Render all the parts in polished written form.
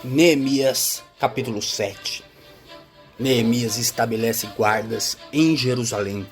Neemias, capítulo 7. Neemias estabelece guardas em Jerusalém.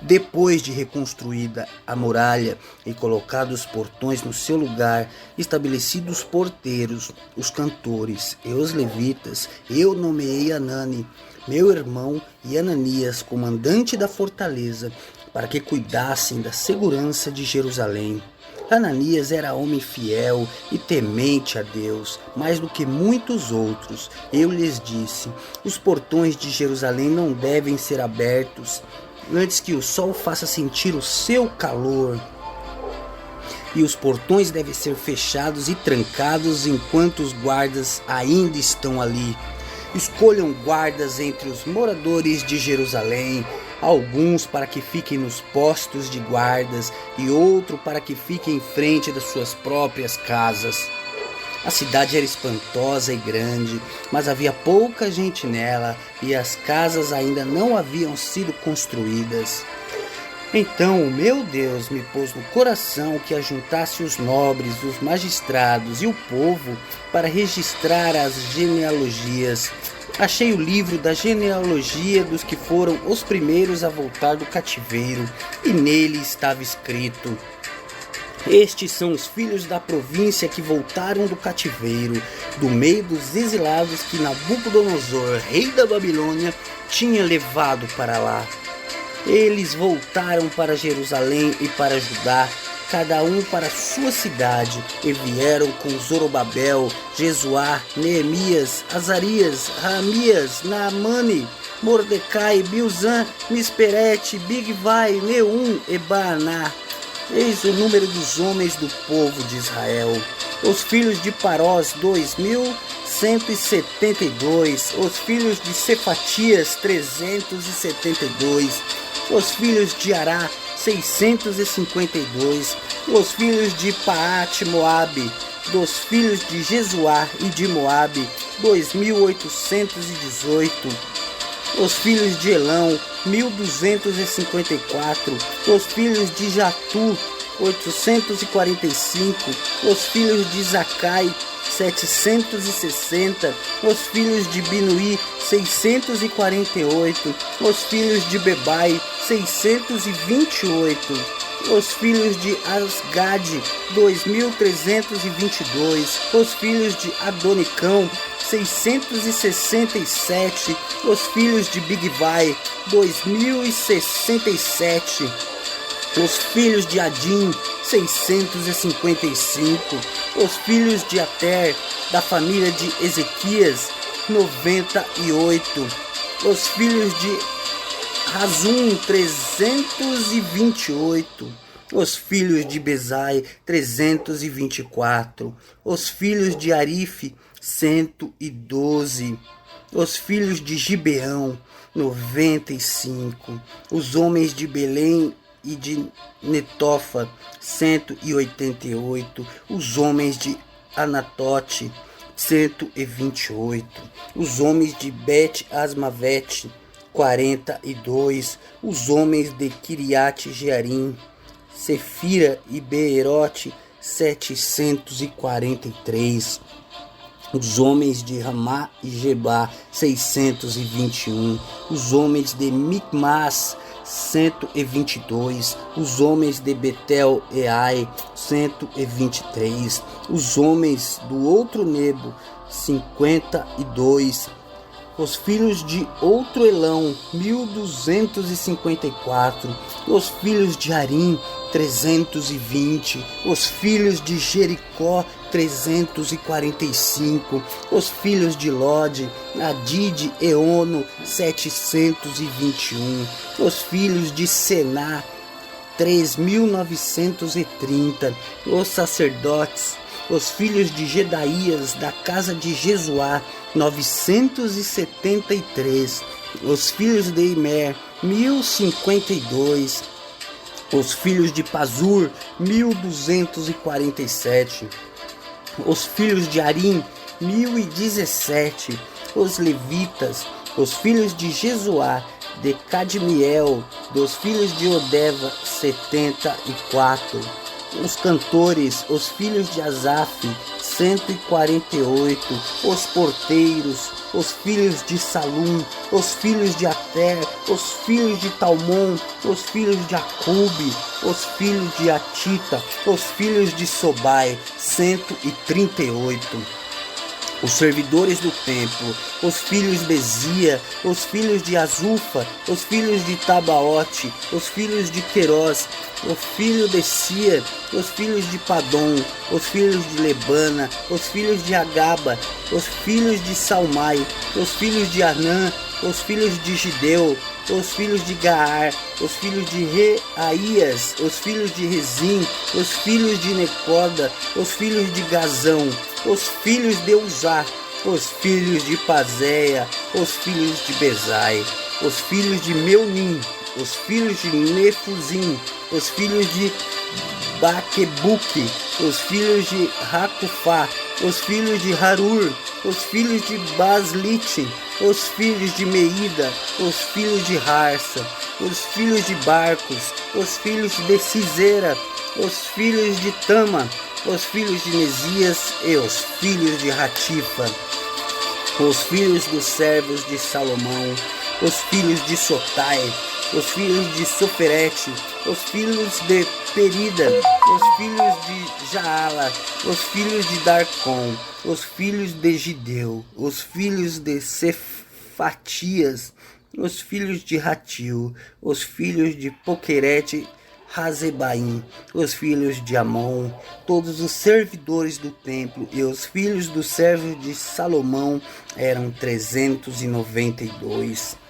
Depois de reconstruída a muralha e colocados os portões no seu lugar, estabelecidos os porteiros, os cantores e os levitas, eu nomeei Anani, meu irmão, e Ananias, comandante da fortaleza, para que cuidassem da segurança de Jerusalém. Ananias era homem fiel e temente a Deus, mais do que muitos outros. Eu lhes disse: os portões de Jerusalém não devem ser abertos antes que o sol faça sentir o seu calor. E os portões devem ser fechados e trancados enquanto os guardas ainda estão ali. Escolham guardas entre os moradores de Jerusalém, alguns para que fiquem nos postos de guardas e outro para que fiquem em frente das suas próprias casas. A cidade era espantosa e grande, mas havia pouca gente nela e as casas ainda não haviam sido construídas. Então o meu Deus me pôs no coração que ajuntasse os nobres, os magistrados e o povo para registrar as genealogias. Achei o livro da genealogia dos que foram os primeiros a voltar do cativeiro, e nele estava escrito: estes são os filhos da província que voltaram do cativeiro, do meio dos exilados que Nabucodonosor, rei da Babilônia, tinha levado para lá. Eles voltaram para Jerusalém e para Judá, cada um para sua cidade, e vieram com Zorobabel, Jesuá, Neemias, Azarias, Ramias, Naamani, Mordecai, Bilzan, Misperete, Bigvai, Neum e Baaná. Eis o número dos homens do povo de Israel. Os filhos de Parós, 2.172. Os filhos de Cefatias, 372. Os filhos de Ará, 652. Os filhos de Paate Moabe, dos filhos de Jesuá e de Moabe, 2.818. Os filhos de Elão, 1.254. Os filhos de Jatu, 845. Os filhos de Zacai, 760. Os filhos de Binuí, 648. Os filhos de Bebai, 628. Os filhos de Asgade, 2.322. Os filhos de Adonicão, 667. Os filhos de Bigvai, 2.067. Os filhos de Adim, 655. Os filhos de Ater, da família de Ezequias, 98. Os filhos de Razum, 328. Os filhos de Bezai, 324. Os filhos de Arife, 112. Os filhos de Gibeão, 95. Os homens de Belém e de Netofa, 188. Os homens de Anatote, 128. Os homens de Bet-Asmavete, 42. Os homens de Kiriat Jearim, Sefira e Beerote, 743. Os homens de Ramá e Gebá, 621. Os homens de Micmas, 122. Os homens de Betel e Ai, 123. Os homens do outro Nebo, 52. Os filhos de outro Elão, 1.254. Os filhos de Arim, 320. Os filhos de Jericó, 345. Os filhos de Lode, Adide e Ono, 721. Os filhos de Sená, 3.930. Os sacerdotes, os filhos de Gedaías, da casa de Jesuá, 973. Os filhos de Imer, 1052. Os filhos de Pazur, 1247. Os filhos de Arim, 1017. Os levitas, os filhos de Jesuá, de Cadmiel, dos filhos de Odeva, 74. Os cantores, os filhos de Asaf, 148, os porteiros, os filhos de Salum, os filhos de Ater, os filhos de Talmon, os filhos de Acube, os filhos de Atita, os filhos de Sobai, 138. Os servidores do templo, os filhos de Zia, os filhos de Azufa, os filhos de Tabaote, os filhos de Queiroz, o filho de Sia, os filhos de Padom, os filhos de Lebana, os filhos de Agaba, os filhos de Salmai, os filhos de Anã, os filhos de Gideu, os filhos de Gaar, os filhos de Reaías, os filhos de Rezim, os filhos de Necoda, os filhos de Gazão, os filhos de Uzá, os filhos de Pazéia, os filhos de Bezai, os filhos de Meunim, os filhos de Nefuzim, os filhos de Baquebuque, os filhos de Hakufá, os filhos de Harur, os filhos de Baslitim, os filhos de Meida, os filhos de Harsa, os filhos de Barcos, os filhos de Cisera, os filhos de Tama, os filhos de Mesias e os filhos de Ratifa, os filhos dos servos de Salomão, os filhos de Sotai, os filhos de Soferete, os filhos de Perida, os filhos de Jaala, os filhos de Darcon, os filhos de Gideu, os filhos de Cefatias, os filhos de Ratil, os filhos de Poquerete Hazebaim, os filhos de Amon, todos os servidores do templo e os filhos dos servos de Salomão eram 392.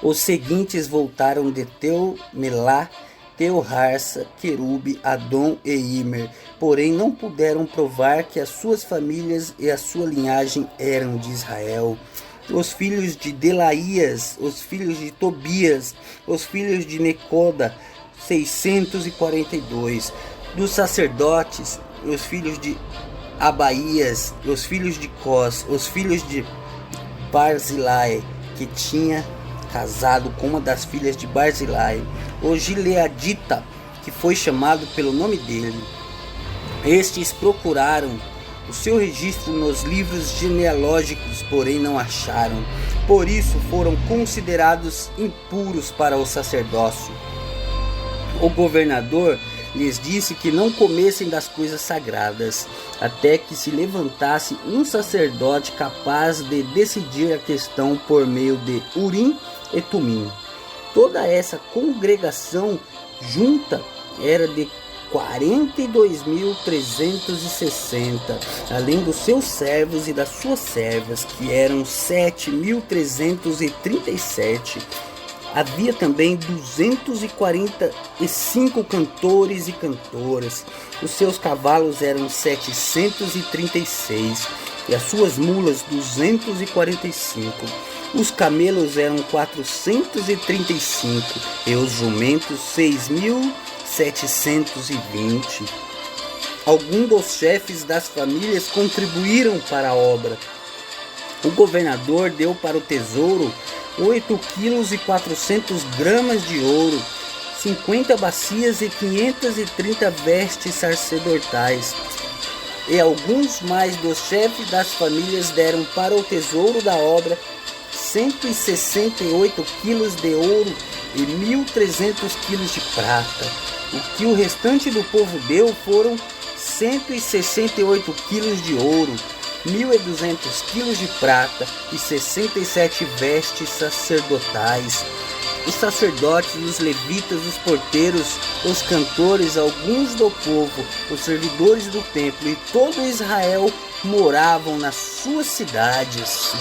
Os seguintes voltaram de Teu-Melá, Teu-Harsa, Querube, Adom e Imer, porém não puderam provar que as suas famílias e a sua linhagem eram de Israel. Os filhos de Delaías, os filhos de Tobias, os filhos de Necoda, 642. Dos sacerdotes, os filhos de Abaías, os filhos de Cós, os filhos de Barzilai, que tinha casado com uma das filhas de Barzilai, o Gileadita, que foi chamado pelo nome dele. Estes procuraram o seu registro nos livros genealógicos, porém não acharam. Por isso foram considerados impuros para o sacerdócio. O governador lhes disse que não comessem das coisas sagradas, até que se levantasse um sacerdote capaz de decidir a questão por meio de Urim e Tumim. Toda essa congregação junta era de 42.360, além dos seus servos e das suas servas, que eram 7.337. Havia também 245 cantores e cantoras. Os seus cavalos eram 736 e as suas mulas 245. Os camelos eram 435 e os jumentos 6.720. Alguns dos chefes das famílias contribuíram para a obra. O governador deu para o tesouro 8,4 kg de ouro, 50 bacias e 530 vestes sacerdotais. E alguns mais dos chefes das famílias deram para o tesouro da obra 168 quilos de ouro e 1.300 quilos de prata. O que o restante do povo deu foram 168 quilos de ouro, 1.200 quilos de prata e 67 vestes sacerdotais. Os sacerdotes, os levitas, os porteiros, os cantores, alguns do povo, os servidores do templo e todo Israel moravam nas suas cidades.